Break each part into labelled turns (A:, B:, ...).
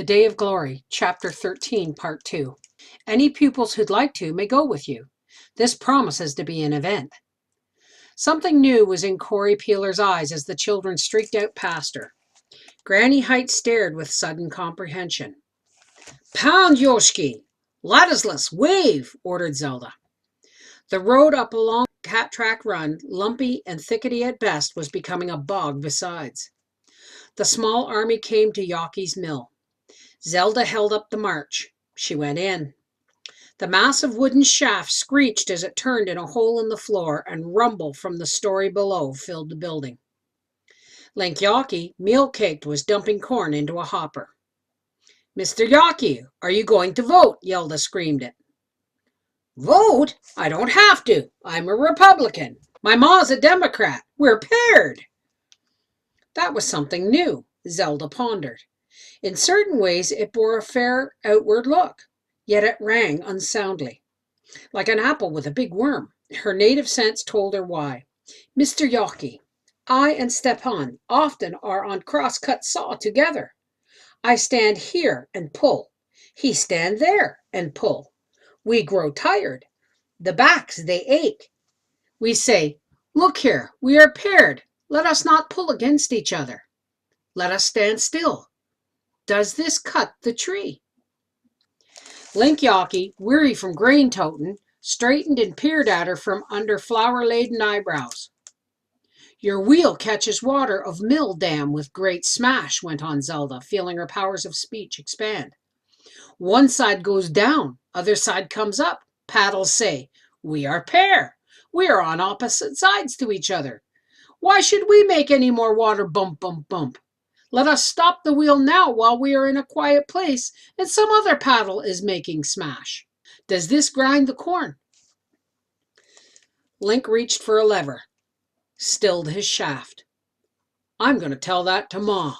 A: Day of Glory, Chapter 13, Part 2. Any pupils who'd like to may go with you. This promises to be an event. Something new was in Corey Peeler's eyes as the children streaked out past her. Granny Height stared with sudden comprehension. "Pound, Yoshki! Ladislas, wave!" ordered Zelda. The road up a long cat track run, lumpy and thickety at best, was becoming a bog besides. The small army came to Yoki's mill. Zelda held up the march. She went in. The massive wooden shaft screeched as it turned in a hole in the floor, and rumble from the story below filled the building. Link Yoki, meal-caked, was dumping corn into a hopper. "Mr. Yoki, are you going to vote?" Zelda screamed it. "Vote? I don't have to. I'm a Republican. My ma's a Democrat. We're paired." That was something new, Zelda pondered. In certain ways it bore a fair outward look, yet it rang unsoundly. Like an apple with a big worm. Her native sense told her why. "Mr. Yoki, I and Stepan often are on cross-cut saw together. I stand here and pull. He stand there and pull. We grow tired. The backs, they ache. We say, 'Look here, we are paired. Let us not pull against each other. Let us stand still. Does this cut the tree?'" Link Yoki, weary from grain totin', straightened and peered at her from under flour-laden eyebrows. "Your wheel catches water of mill dam with great smash," went on Zelda, feeling her powers of speech expand. "One side goes down, other side comes up. Paddles say, 'We are pair. We are on opposite sides to each other. Why should we make any more water bump, bump, bump? Let us stop the wheel now while we are in a quiet place and some other paddle is making smash. Does this grind the corn?'" Link reached for a lever, stilled his shaft. "I'm going to tell that to Ma."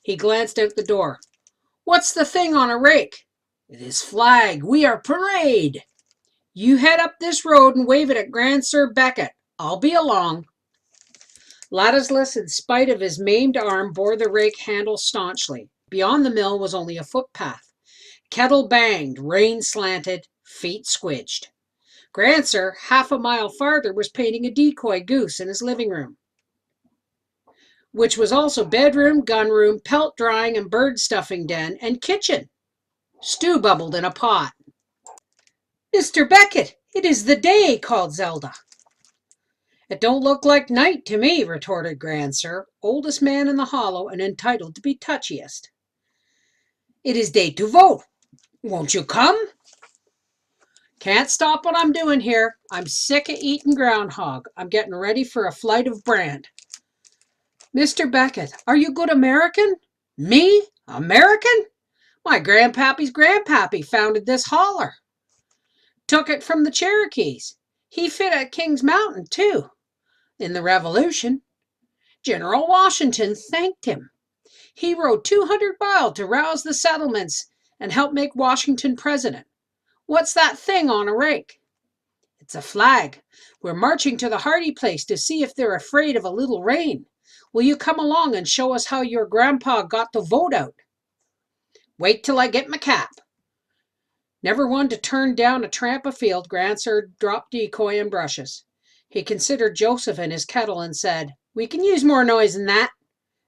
A: He glanced out the door. "What's the thing on a rake?" "This flag. We are parade." "You head up this road and wave it at Grandsir Beckett. I'll be along." Ladislas, in spite of his maimed arm, bore the rake handle staunchly. Beyond the mill was only a footpath. Kettle banged, rain slanted, feet squidged. Grandsir, half a mile farther, was painting a decoy goose in his living room, which was also bedroom, gunroom, pelt drying and bird stuffing den, and kitchen. Stew bubbled in a pot. "Mr. Beckett, it is the day," called Zelda. "It don't look like night to me," retorted Grandsir, oldest man in the hollow and entitled to be touchiest. "It is day to vote. Won't you come?" "Can't stop what I'm doing here. I'm sick of eating groundhog. I'm getting ready for a flight of brand." "Mr. Beckett, are you good American?" "Me? American? My grandpappy's grandpappy founded this holler. Took it from the Cherokees. He fit at King's Mountain, too, in the Revolution. General Washington thanked him. He rode 200 miles to rouse the settlements and help make Washington president. What's that thing on a rake?" "It's a flag. We're marching to the Hardy place to see if they're afraid of a little rain. Will you come along and show us how your grandpa got the vote out?" "Wait till I get my cap." Never one to turn down a tramp afield, Grandsir dropped decoy and brushes. He considered Joseph and his kettle and said, "We can use more noise than that,"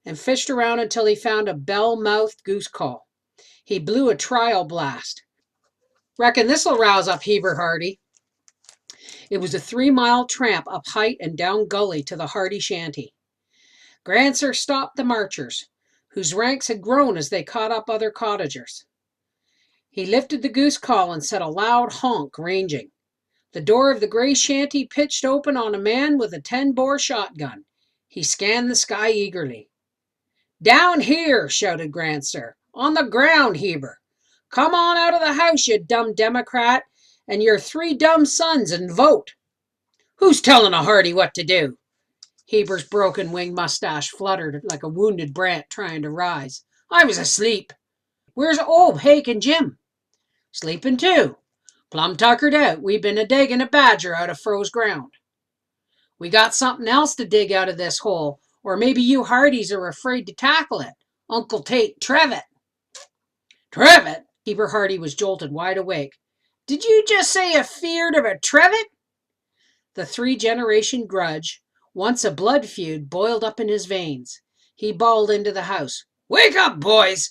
A: and fished around until he found a bell-mouthed goose call. He blew a trial blast. "Reckon this'll rouse up Heber Hardy." It was a 3-mile tramp up height and down gully to the Hardy shanty. Grandsir stopped the marchers, whose ranks had grown as they caught up other cottagers. He lifted the goose call and set a loud honk, ranging. The door of the gray shanty pitched open on a man with a 10-bore shotgun. He scanned the sky eagerly. "Down here," shouted Grandsir. "On the ground, Heber. Come on out of the house, you dumb Democrat, and your 3 dumb sons, and vote." "Who's telling a Hardy what to do?" Heber's broken wing mustache fluttered like a wounded brant trying to rise. "I was asleep." "Where's Old Hake and Jim?" "Sleeping too. Plumb tuckered out. We been a-digging a badger out of froze ground." "We got something else to dig out of this hole, or maybe you Hardys are afraid to tackle it. Uncle Tate Trevitt." Trevet? Heber Hardy was jolted wide awake. Did you just say a feared of a trevet? The three-generation grudge, once a blood feud, boiled up in his veins. He bawled into the house. Wake up, boys!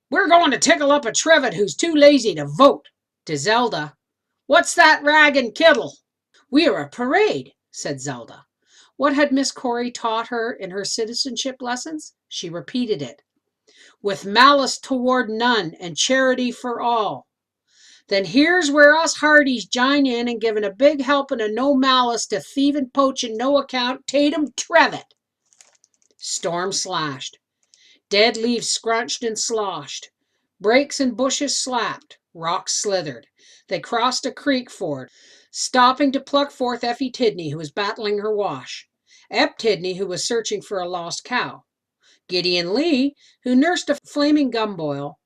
A: We're going to tickle up a trevet who's too lazy to vote. To Zelda. What's that rag and kittle? We are a parade, said Zelda. What had Miss Corey taught her in her citizenship lessons? She repeated it. With malice toward none and charity for all. Then here's where us Hardys jine in and giving a big helping of no malice to thieving, poaching, no account Tatum Trevet. Storm slashed. Dead leaves scrunched and sloshed. Brakes and bushes slapped. Rocks slithered. They crossed a creek ford, stopping to pluck forth Effie Tidney, who was battling her wash. Ep Tidney, who was searching for a lost cow. Gideon Lee, who nursed a flaming gumboil,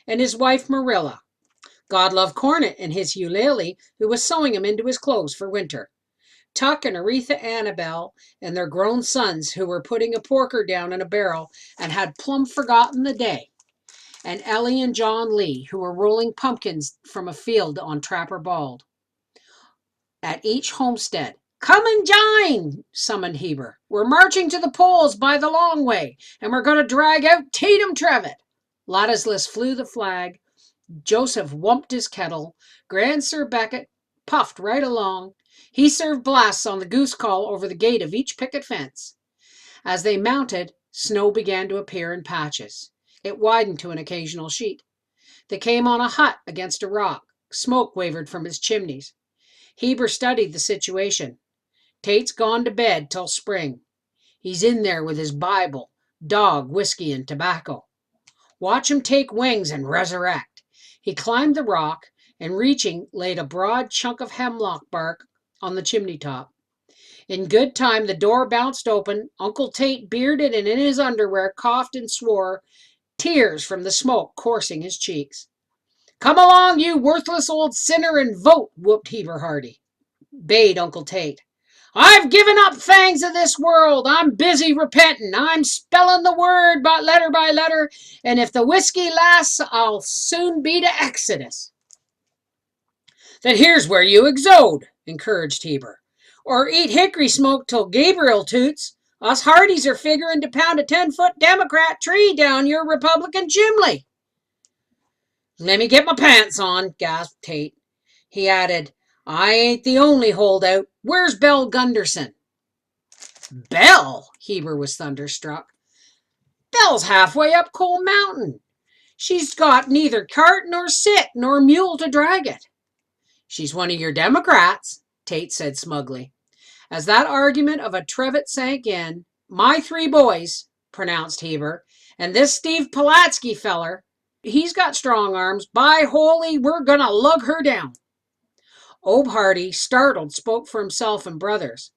A: and his wife Marilla. Godlove Cornet and his Eulalie, who was sewing him into his clothes for winter. Tuck and Aretha Annabelle and their grown sons, who were putting a porker down in a barrel and had plumb forgotten the day. And Ellie and John Lee, who were rolling pumpkins from a field on Trapper Bald. At each homestead, come and jine, summoned Heber. We're marching to the polls by the long way, and we're going to drag out Tatum Trevet. Ladislas flew the flag. Joseph wumped his kettle. Grand Sir Becket puffed right along. He served blasts on the goose call over the gate of each picket fence. As they mounted, snow began to appear in patches. It widened to an occasional sheet. They came on a hut against a rock. Smoke wavered from its chimneys. Heber studied the situation. Tate's gone to bed till spring. He's in there with his Bible, dog, whiskey, and tobacco. Watch him take wings and resurrect. He climbed the rock and, reaching, laid a broad chunk of hemlock bark on the chimney top. In good time, the door bounced open. Uncle Tate, bearded and in his underwear, coughed and swore, tears from the smoke coursing his cheeks. Come along, you worthless old sinner, and vote, whooped Heber Hardy. Bayed Uncle Tate. I've given up things of this world. I'm busy repenting. I'm spelling the word by letter, and if the whiskey lasts, I'll soon be to Exodus. Then here's where you exode, encouraged Heber. Or eat hickory smoke till Gabriel toots. Us Hardys are figuring to pound a 10-foot Democrat tree down your Republican chimney. Let me get my pants on, gasped Tate. He added, I ain't the only holdout. Where's Belle Gunderson? Belle? Heber was thunderstruck. Belle's halfway up Coal Mountain. She's got neither cart nor sit nor mule to drag it. She's one of your Democrats, Tate said smugly. As that argument of a Trevet sank in, my three boys, pronounced Heber, and this Steve Pulaski feller, he's got strong arms. By holy, we're gonna lug her down. Ob Hardy, startled, spoke for himself and brothers.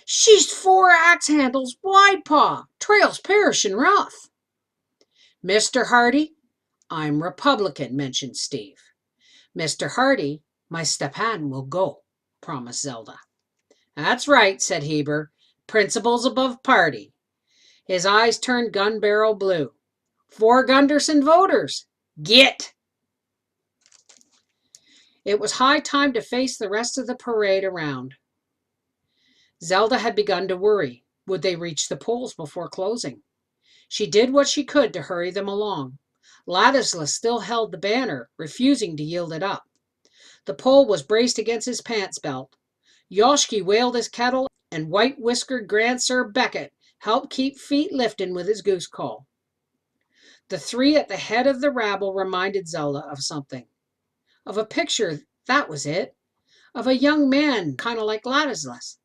A: She's 4 axe handles wide, Pa. Trail's perishin' rough. Mr. Hardy, I'm Republican, mentioned Steve. Mr. Hardy, my Stepan will go, promised Zelda. That's right, said Heber. Principles above party. His eyes turned gun barrel blue. 4 Gunderson voters. Get! It was high time to face the rest of the parade around. Zelda had begun to worry. Would they reach the polls before closing? She did what she could to hurry them along. Ladislas still held the banner, refusing to yield it up. The pole was braced against his pants belt. Yoshki wailed his kettle, and white-whiskered Grand Sir Becket helped keep feet lifting with his goose call. The 3 at the head of the rabble reminded Zelda of something. Of a picture, that was it. Of a young man, kind of like Ladislas,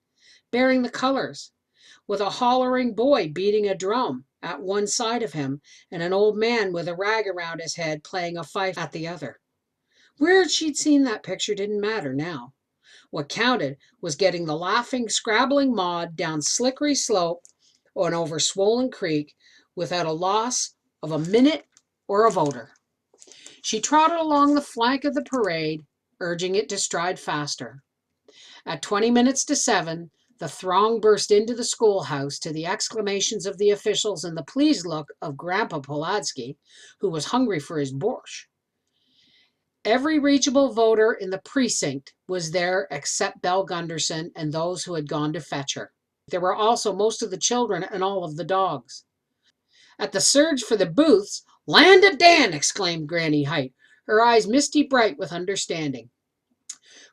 A: bearing the colors, with a hollering boy beating a drum at one side of him, and an old man with a rag around his head playing a fife at the other. Where she'd seen that picture didn't matter now. What counted was getting the laughing, scrabbling Maud down Slickery Slope or an over Swollen Creek without a loss of a minute or a voter. She trotted along the flank of the parade, urging it to stride faster. At 20 minutes to 7, The throng burst into the schoolhouse to the exclamations of the officials and the pleased look of Grandpa Poladsky, who was hungry for his borscht. Every reachable voter in the precinct was there except Belle Gunderson and those who had gone to fetch her. There were also most of the children and all of the dogs. At the surge for the booths, "Land of Dan!" exclaimed Granny Height, her eyes misty bright with understanding.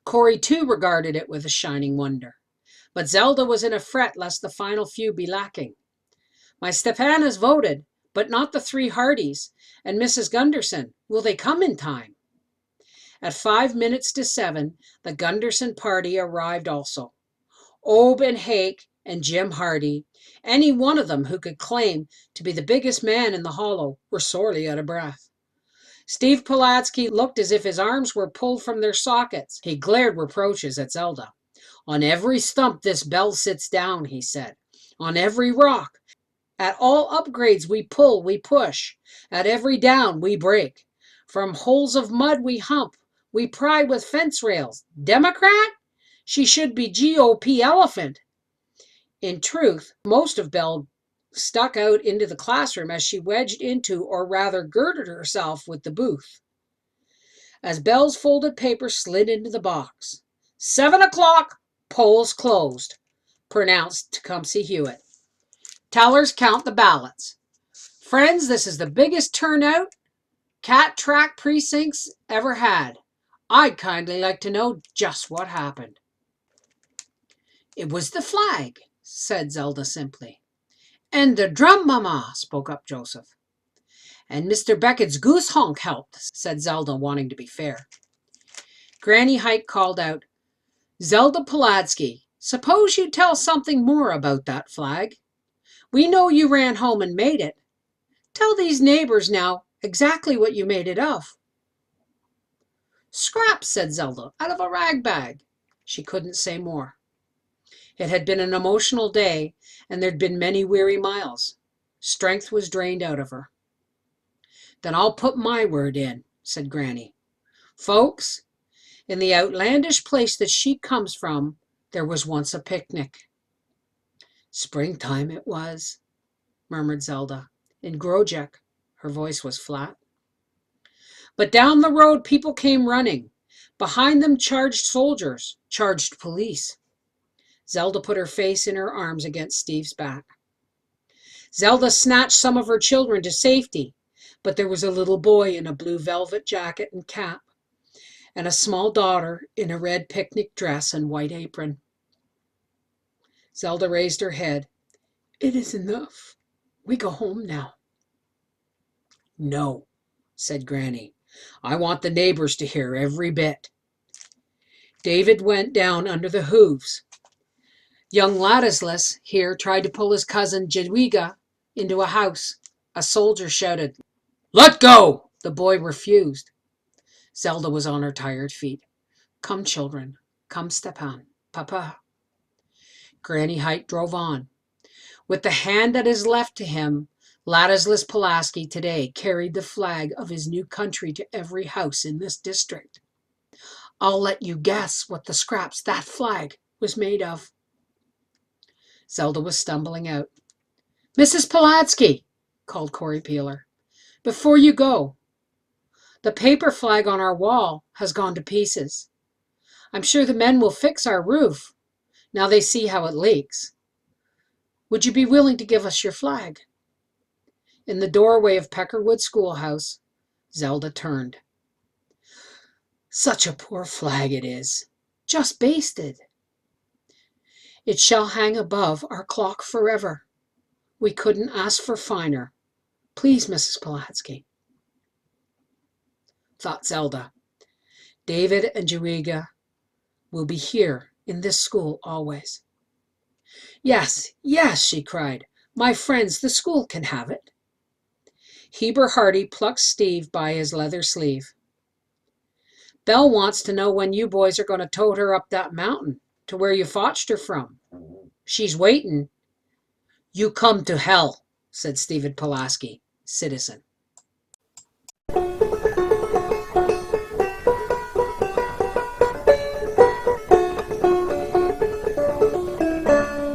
A: Corey too regarded it with a shining wonder. But Zelda was in a fret lest the final few be lacking. "My Stepan has voted, but not the three Hardys, and Mrs. Gunderson. Will they come in time?" At 5 minutes to 7, the Gunderson party arrived also. Obe and Hake and Jim Hardy, any one of them who could claim to be the biggest man in the hollow, were sorely out of breath. Steve Poladsky looked as if his arms were pulled from their sockets. He glared reproaches at Zelda. "On every stump this bell sits down," he said. "On every rock. At all upgrades we pull, we push. At every down we break. From holes of mud we hump. We pry with fence rails. Democrat? She should be GOP elephant." In truth, most of Belle stuck out into the classroom as she wedged into, or rather girded herself with the booth. As Belle's folded paper slid into the box, 7 o'clock, polls closed, pronounced Tecumseh Hewitt. "Tellers, count the ballots. Friends, this is the biggest turnout Cat Track precincts ever had. I'd kindly like to know just what happened." "It was the flag," said Zelda simply. "And the drum, Mama," spoke up Joseph. "And Mr. Beckett's goose honk helped," said Zelda, wanting to be fair. Granny Height called out, "Zelda Poladsky, suppose you tell something more about that flag. We know you ran home and made it. Tell these neighbors now exactly what you made it of." "Scraps," said Zelda, "out of a rag bag." She couldn't say more. It had been an emotional day, and there'd been many weary miles. Strength was drained out of her. "Then I'll put my word in," said Granny. "Folks, in the outlandish place that she comes from, there was once a picnic." "Springtime it was," murmured Zelda. "In Grojek." Her voice was flat. "But down the road people came running. Behind them charged soldiers, charged police." Zelda put her face in her arms against Steve's back. "Zelda snatched some of her children to safety, but there was a little boy in a blue velvet jacket and cap, and a small daughter in a red picnic dress and white apron." Zelda raised her head. "It is enough. We go home now." "No," said Granny. "I want the neighbors to hear every bit." David went down under the hooves. Young Ladislas here tried to pull his cousin Jadwiga into a house. A soldier shouted, "Let go!" The boy refused. Zelda was on her tired feet. "Come, children. Come, Stepan. Papa." Granny Height drove on. With the hand that is left to him, Ladislas Pulaski today carried the flag of his new country to every house in this district. "I'll let you guess what the scraps that flag was made of." Zelda was stumbling out. "Mrs. Pulaski," called Corey Peeler, "before you go, the paper flag on our wall has gone to pieces. I'm sure the men will fix our roof now they see how it leaks. Would you be willing to give us your flag?" In the doorway of Peckerwood Schoolhouse, Zelda turned. "Such a poor flag it is, just basted." "It shall hang above our clock forever. We couldn't ask for finer. Please, Mrs. Pulaski." Thought Zelda, David and Jadwiga will be here in this school always. "Yes, yes," she cried. "My friends, the school can have it." Heber Hardy plucked Steve by his leather sleeve. "Belle wants to know when you boys are going to tote her up that mountain to where you fotched her from. She's waiting." "You come to hell," said Stephen Pulaski, citizen.